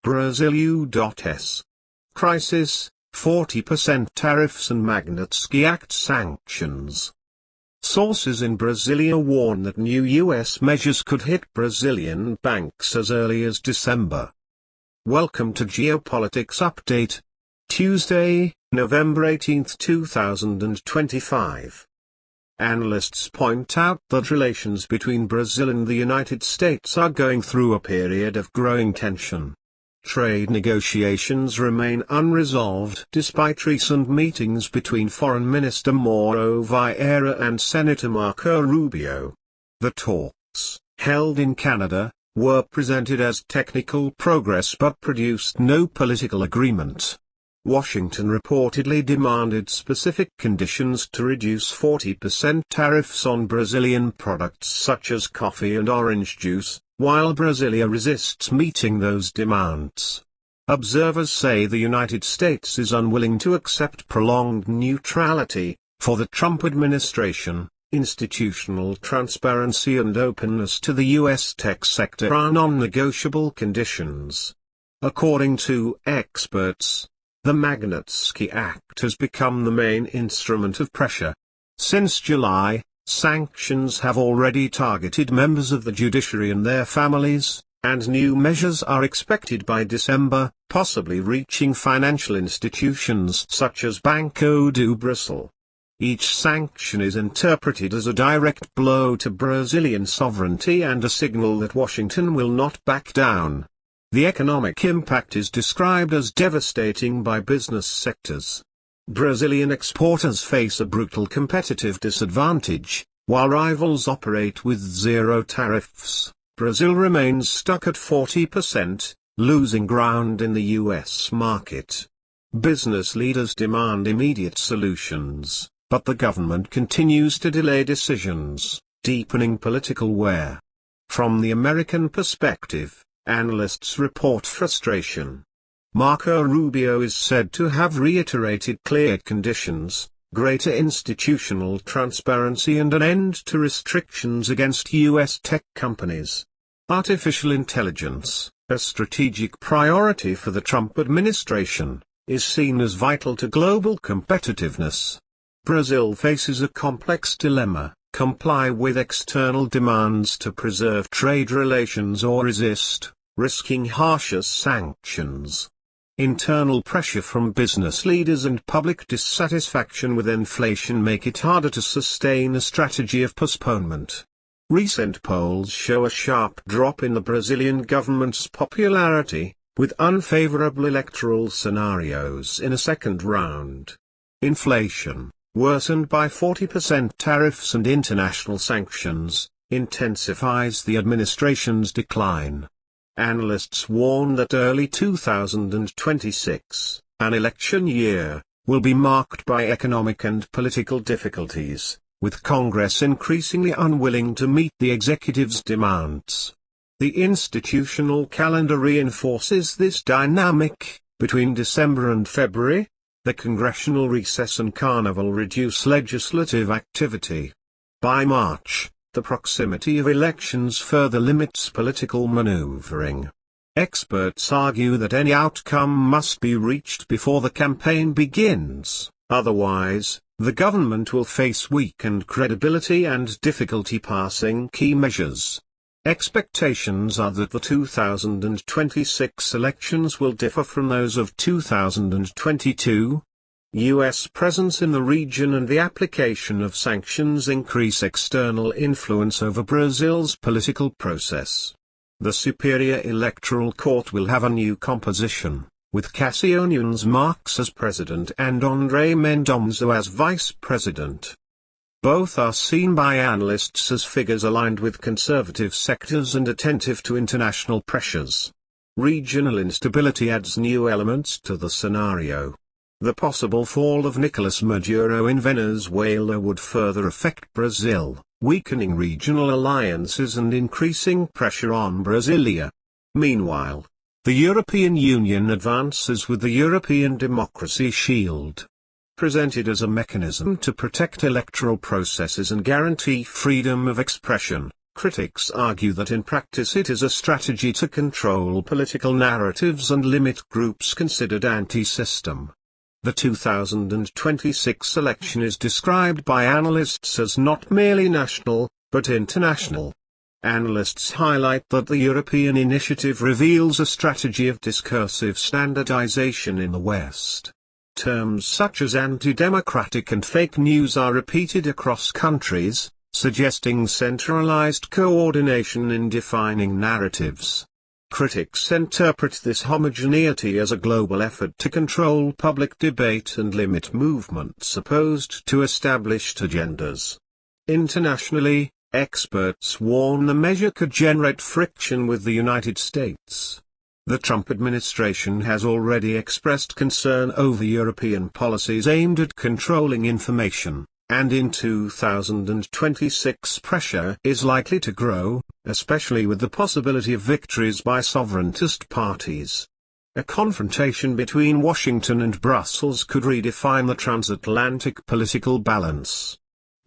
Brazil U.S. Crisis, 40% tariffs and Magnitsky Act sanctions. Sources in Brasilia warn that new U.S. measures could hit Brazilian banks as early as December. Welcome to Geopolitics Update. Tuesday, November 18, 2025. Analysts point out that relations between Brazil and the United States are going through a period of growing tension. Trade negotiations remain unresolved despite recent meetings between Foreign Minister Mauro Vieira and Senator Marco Rubio. The talks, held in Canada, were presented as technical progress but produced no political agreement. Washington reportedly demanded specific conditions to reduce 40% tariffs on Brazilian products such as coffee and orange juice, while Brasilia resists meeting those demands. Observers say the United States is unwilling to accept prolonged neutrality. For the Trump administration, institutional transparency and openness to the U.S. tech sector are non-negotiable conditions. According to experts, the Magnitsky Act has become the main instrument of pressure. Since July, sanctions have already targeted members of the judiciary and their families, and new measures are expected by December, possibly reaching financial institutions such as Banco do Brasil. Each sanction is interpreted as a direct blow to Brazilian sovereignty and a signal that Washington will not back down. The economic impact is described as devastating by business sectors. Brazilian exporters face a brutal competitive disadvantage. While rivals operate with zero tariffs, Brazil remains stuck at 40%, losing ground in the U.S. market. Business leaders demand immediate solutions, but the government continues to delay decisions, deepening political wear. From the American perspective, analysts report frustration. Marco Rubio is said to have reiterated clear conditions, greater institutional transparency and an end to restrictions against U.S. tech companies. Artificial intelligence, a strategic priority for the Trump administration, is seen as vital to global competitiveness. Brazil faces a complex dilemma: comply with external demands to preserve trade relations or resist, risking harsher sanctions. Internal pressure from business leaders and public dissatisfaction with inflation make it harder to sustain a strategy of postponement. Recent polls show a sharp drop in the Brazilian government's popularity, with unfavorable electoral scenarios in a second round. Inflation, worsened by 40% tariffs and international sanctions, intensifies the administration's decline. Analysts warn that early 2026, an election year, will be marked by economic and political difficulties, with Congress increasingly unwilling to meet the executive's demands. The institutional calendar reinforces this dynamic. Between December and February, the congressional recess and carnival reduce legislative activity. By March, the proximity of elections further limits political maneuvering. Experts argue that any outcome must be reached before the campaign begins, otherwise, the government will face weakened credibility and difficulty passing key measures. Expectations are that the 2026 elections will differ from those of 2022. U.S. presence in the region and the application of sanctions increase external influence over Brazil's political process. The Superior Electoral Court will have a new composition, with Cassio Nunes Marques as president and André Mendonça as vice president. Both are seen by analysts as figures aligned with conservative sectors and attentive to international pressures. Regional instability adds new elements to the scenario. The possible fall of Nicolas Maduro in Venezuela would further affect Brazil, weakening regional alliances and increasing pressure on Brasilia. Meanwhile, the European Union advances with the European Democracy Shield. Presented as a mechanism to protect electoral processes and guarantee freedom of expression, Critics argue that in practice it is a strategy to control political narratives and limit groups considered anti-system. The 2026 election is described by analysts as not merely national, but international. Analysts highlight that the European initiative reveals a strategy of discursive standardization in the West. Terms such as anti-democratic and fake news are repeated across countries, suggesting centralized coordination in defining narratives. Critics interpret this homogeneity as a global effort to control public debate and limit movements opposed to established agendas. Internationally, experts warn the measure could generate friction with the United States. The Trump administration has already expressed concern over European policies aimed at controlling information, and in 2026 pressure is likely to grow, especially with the possibility of victories by sovereigntist parties. A confrontation between Washington and Brussels could redefine the transatlantic political balance.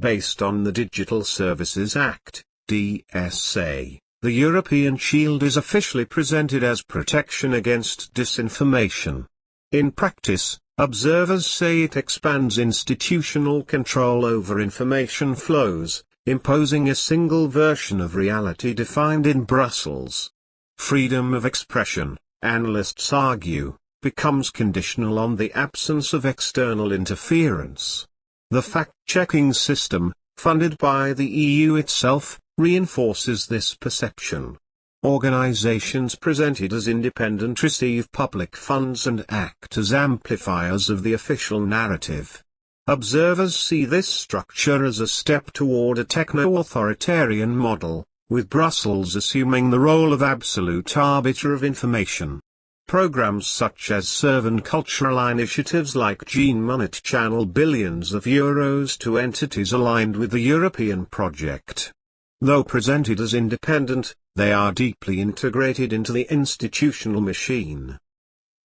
Based on the Digital Services Act, DSA, the European Shield is officially presented as protection against disinformation. In practice, observers say it expands institutional control over information flows, imposing a single version of reality defined in Brussels. Freedom of expression, analysts argue, becomes conditional on the absence of external interference. The fact-checking system, funded by the EU itself, reinforces this perception. Organizations presented as independent receive public funds and act as amplifiers of the official narrative. Observers see this structure as a step toward a techno-authoritarian model, with Brussels assuming the role of absolute arbiter of information. Programs such as serve and cultural initiatives like Gene Monet channel billions of euros to entities aligned with the European project. Though presented as independent, they are deeply integrated into the institutional machine.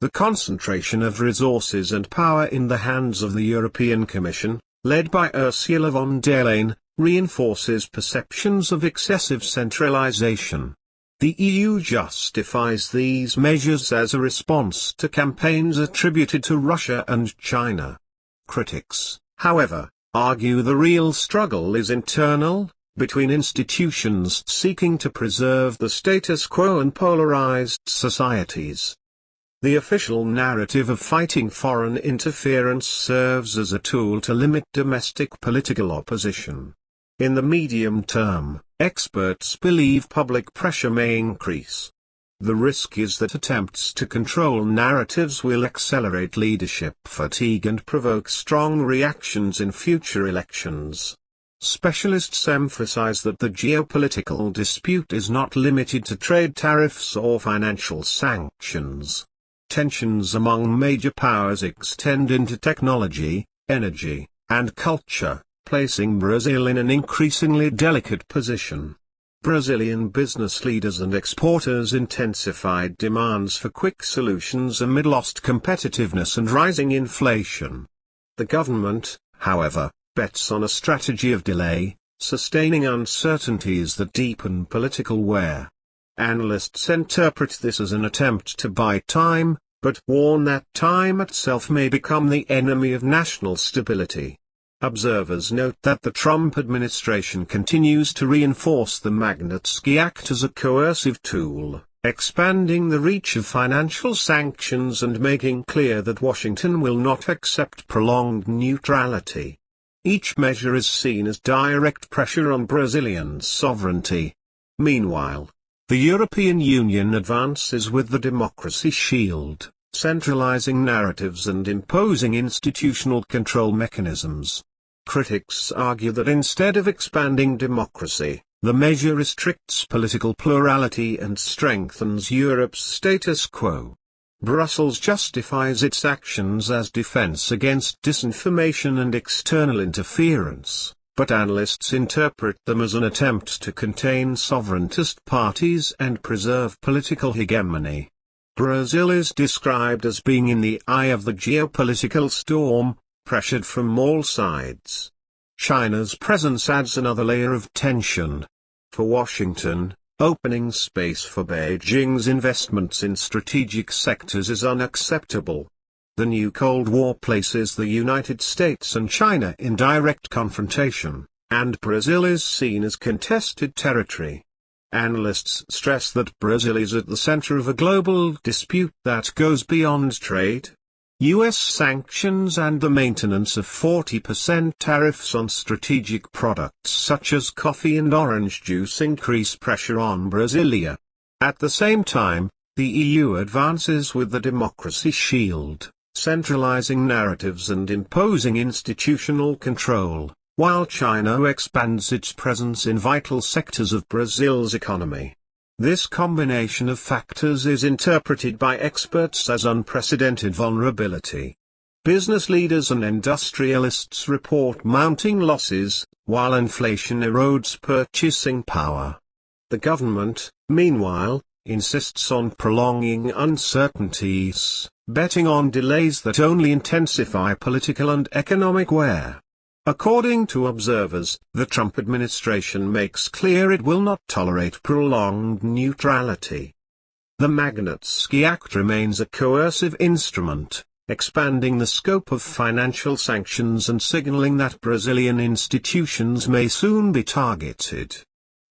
The concentration of resources and power in the hands of the European Commission, led by Ursula von der Leyen, reinforces perceptions of excessive centralization. The EU justifies these measures as a response to campaigns attributed to Russia and China. Critics, however, argue the real struggle is internal, between institutions seeking to preserve the status quo and polarized societies. The official narrative of fighting foreign interference serves as a tool to limit domestic political opposition. In the medium term, experts believe public pressure may increase. The risk is that attempts to control narratives will accelerate leadership fatigue and provoke strong reactions in future elections. Specialists emphasize that the geopolitical dispute is not limited to trade tariffs or financial sanctions. Tensions among major powers extend into technology, energy, and culture, placing Brazil in an increasingly delicate position. Brazilian business leaders and exporters intensified demands for quick solutions amid lost competitiveness and rising inflation. The government, however, bets on a strategy of delay, sustaining uncertainties that deepen political wear. Analysts interpret this as an attempt to buy time, but warn that time itself may become the enemy of national stability. Observers note that the Trump administration continues to reinforce the Magnitsky Act as a coercive tool, expanding the reach of financial sanctions and making clear that Washington will not accept prolonged neutrality. Each measure is seen as direct pressure on Brazilian sovereignty. Meanwhile, the European Union advances with the democracy shield, centralizing narratives and imposing institutional control mechanisms. Critics argue that instead of expanding democracy, the measure restricts political plurality and strengthens Europe's status quo. Brussels justifies its actions as defense against disinformation and external interference, but analysts interpret them as an attempt to contain sovereigntist parties and preserve political hegemony. Brazil is described as being in the eye of the geopolitical storm, pressured from all sides. China's presence adds another layer of tension. For Washington, opening space for Beijing's investments in strategic sectors is unacceptable. The new Cold War places the United States and China in direct confrontation, and Brazil is seen as contested territory. Analysts stress that Brazil is at the center of a global dispute that goes beyond trade. U.S. sanctions and the maintenance of 40% tariffs on strategic products such as coffee and orange juice increase pressure on Brasilia. At the same time, the EU advances with the democracy shield, centralizing narratives and imposing institutional control, while China expands its presence in vital sectors of Brazil's economy. This combination of factors is interpreted by experts as unprecedented vulnerability. Business leaders and industrialists report mounting losses, while inflation erodes purchasing power. The government, meanwhile, insists on prolonging uncertainties, betting on delays that only intensify political and economic wear. According to observers, the Trump administration makes clear it will not tolerate prolonged neutrality. The Magnitsky Act remains a coercive instrument, expanding the scope of financial sanctions and signaling that Brazilian institutions may soon be targeted.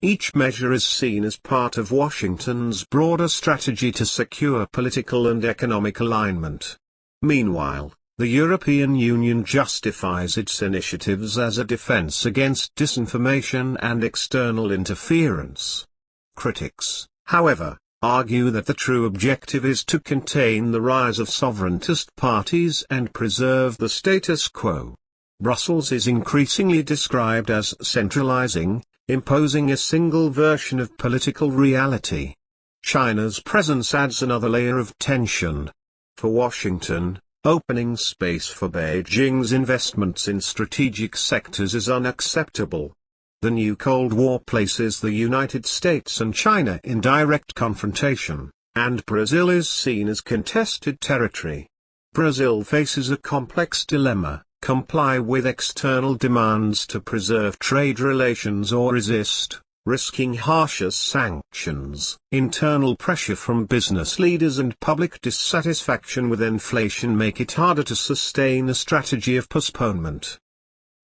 Each measure is seen as part of Washington's broader strategy to secure political and economic alignment. Meanwhile, the European Union justifies its initiatives as a defense against disinformation and external interference. Critics, however, argue that the true objective is to contain the rise of sovereigntist parties and preserve the status quo. Brussels is increasingly described as centralizing, imposing a single version of political reality. China's presence adds another layer of tension. For Washington, opening space for Beijing's investments in strategic sectors is unacceptable. The new Cold War places the United States and China in direct confrontation, and Brazil is seen as contested territory. Brazil faces a complex dilemma: comply with external demands to preserve trade relations or resist, risking harsher sanctions. Internal pressure from business leaders and public dissatisfaction with inflation make it harder to sustain a strategy of postponement.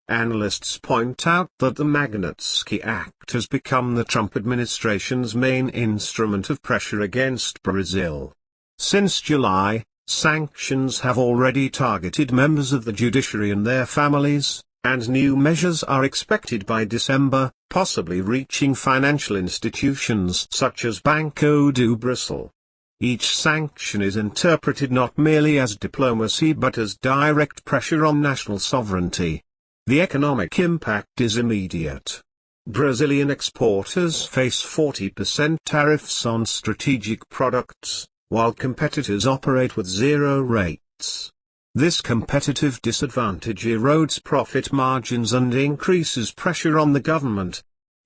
Analysts point out that the Magnitsky Act has become the Trump administration's main instrument of pressure against Brazil. Since July, sanctions have already targeted members of the judiciary and their families, and new measures are expected by December, possibly reaching financial institutions such as Banco do Brasil. Each sanction is interpreted not merely as diplomacy but as direct pressure on national sovereignty. The economic impact is immediate. Brazilian exporters face 40% tariffs on strategic products, while competitors operate with zero rates. This competitive disadvantage erodes profit margins and increases pressure on the government.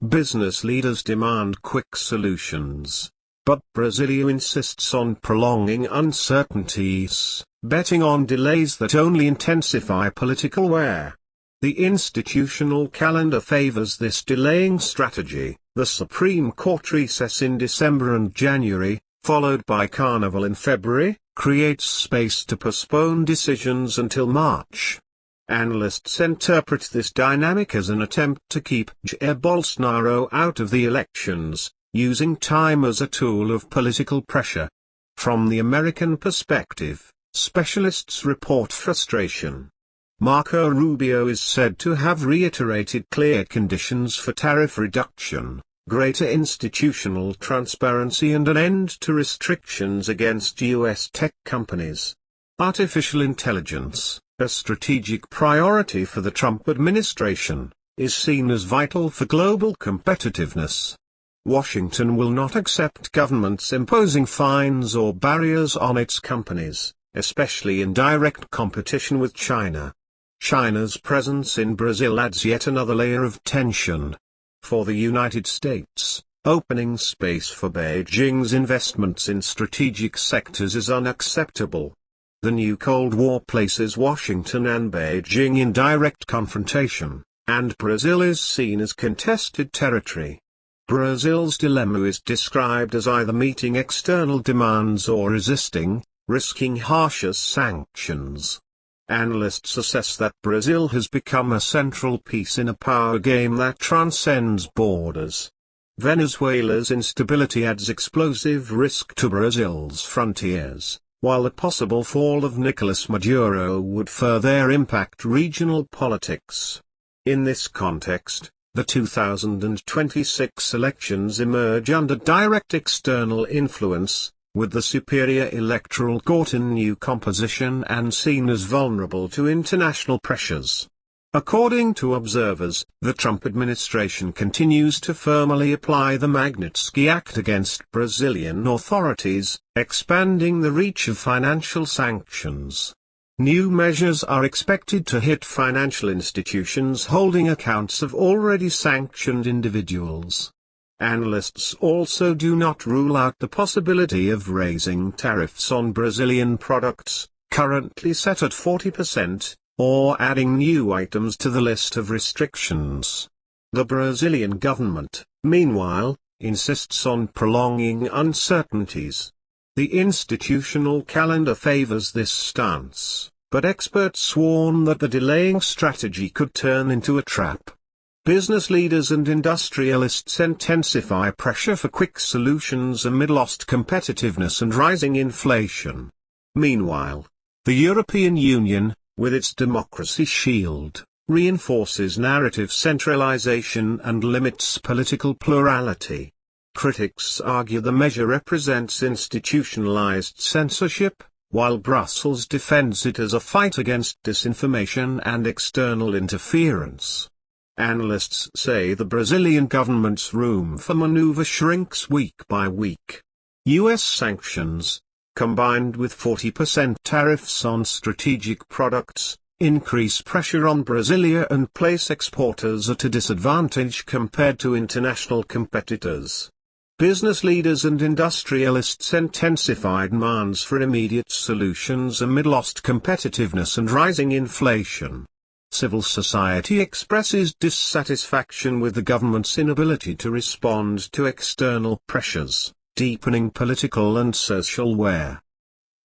Business leaders demand quick solutions, but Brasilia insists on prolonging uncertainties, betting on delays that only intensify political wear. The institutional calendar favors this delaying strategy. The Supreme Court recess in December and January, followed by Carnival in February, creates space to postpone decisions until March. Analysts interpret this dynamic as an attempt to keep Jair Bolsonaro out of the elections, using time as a tool of political pressure. From the American perspective, specialists report frustration. Marco Rubio is said to have reiterated clear conditions for tariff reduction, greater institutional transparency and an end to restrictions against U.S. tech companies. Artificial intelligence, a strategic priority for the Trump administration, is seen as vital for global competitiveness. Washington will not accept governments imposing fines or barriers on its companies, especially in direct competition with China. China's presence in Brazil adds yet another layer of tension. For the United States, opening space for Beijing's investments in strategic sectors is unacceptable. The new Cold War places Washington and Beijing in direct confrontation, and Brazil is seen as contested territory. Brazil's dilemma is described as either meeting external demands or resisting, risking harsher sanctions. Analysts assess that Brazil has become a central piece in a power game that transcends borders. Venezuela's instability adds explosive risk to Brazil's frontiers, while the possible fall of Nicolas Maduro would further impact regional politics. In this context, the 2026 elections emerge under direct external influence, with the Superior Electoral Court in new composition and seen as vulnerable to international pressures. According to observers, the Trump administration continues to firmly apply the Magnitsky Act against Brazilian authorities, expanding the reach of financial sanctions. New measures are expected to hit financial institutions holding accounts of already sanctioned individuals. Analysts also do not rule out the possibility of raising tariffs on Brazilian products, currently set at 40%, or adding new items to the list of restrictions. The Brazilian government, meanwhile, insists on prolonging uncertainties. The institutional calendar favors this stance, but experts warn that the delaying strategy could turn into a trap. Business leaders and industrialists intensify pressure for quick solutions amid lost competitiveness and rising inflation. Meanwhile, the European Union, with its democracy shield, reinforces narrative centralization and limits political plurality. Critics argue the measure represents institutionalized censorship, while Brussels defends it as a fight against disinformation and external interference. Analysts say the Brazilian government's room for maneuver shrinks week by week. U.S. sanctions, combined with 40% tariffs on strategic products, increase pressure on Brasilia and place exporters at a disadvantage compared to international competitors. Business leaders and industrialists intensify demands for immediate solutions amid lost competitiveness and rising inflation. Civil society expresses dissatisfaction with the government's inability to respond to external pressures, deepening political and social wear.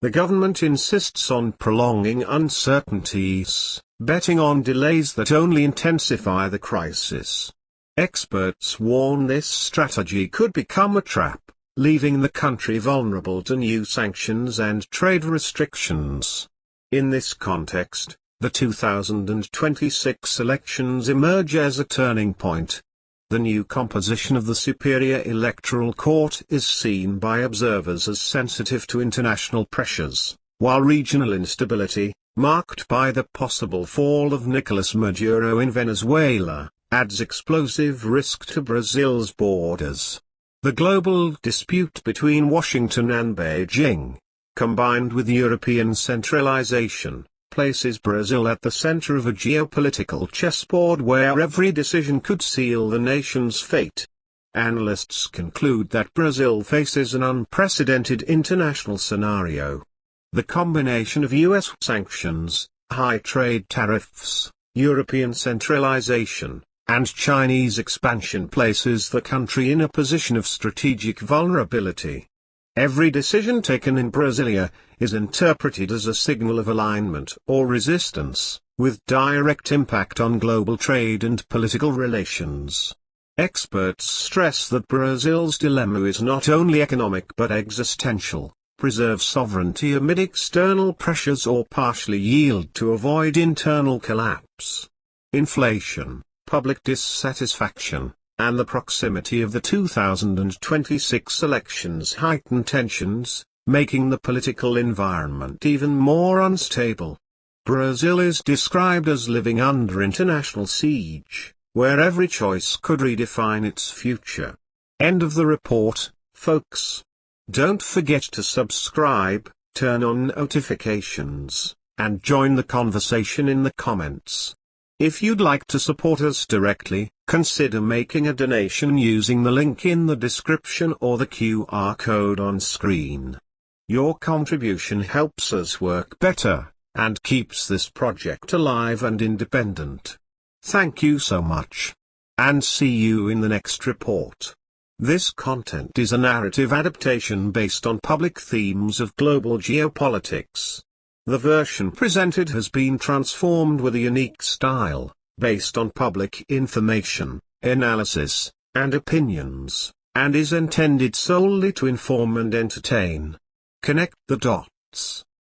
The government insists on prolonging uncertainties, betting on delays that only intensify the crisis. Experts warn this strategy could become a trap, leaving the country vulnerable to new sanctions and trade restrictions. In this context, the 2026 elections emerge as a turning point. The new composition of the Superior Electoral Court is seen by observers as sensitive to international pressures, while regional instability, marked by the possible fall of Nicolas Maduro in Venezuela, adds explosive risk to Brazil's borders. The global dispute between Washington and Beijing, combined with European centralization, places Brazil at the center of a geopolitical chessboard where every decision could seal the nation's fate. Analysts conclude that Brazil faces an unprecedented international scenario. The combination of U.S. sanctions, high trade tariffs, European centralization, and Chinese expansion places the country in a position of strategic vulnerability. Every decision taken in Brasilia is interpreted as a signal of alignment or resistance, with direct impact on global trade and political relations. Experts stress that Brazil's dilemma is not only economic but existential: preserve sovereignty amid external pressures or partially yield to avoid internal collapse. Inflation, public dissatisfaction, and the proximity of the 2026 elections heighten tensions, making the political environment even more unstable. Brazil is described as living under international siege, where every choice could redefine its future. End of the report, folks. Don't forget to subscribe, turn on notifications, and join the conversation in the comments. If you'd like to support us directly, consider making a donation using the link in the description or the QR code on screen. Your contribution helps us work better, and keeps this project alive and independent. Thank you so much. And see you in the next report. This content is a narrative adaptation based on public themes of global geopolitics. The version presented has been transformed with a unique style, based on public information, analysis, and opinions, and is intended solely to inform and entertain. Connect the dots.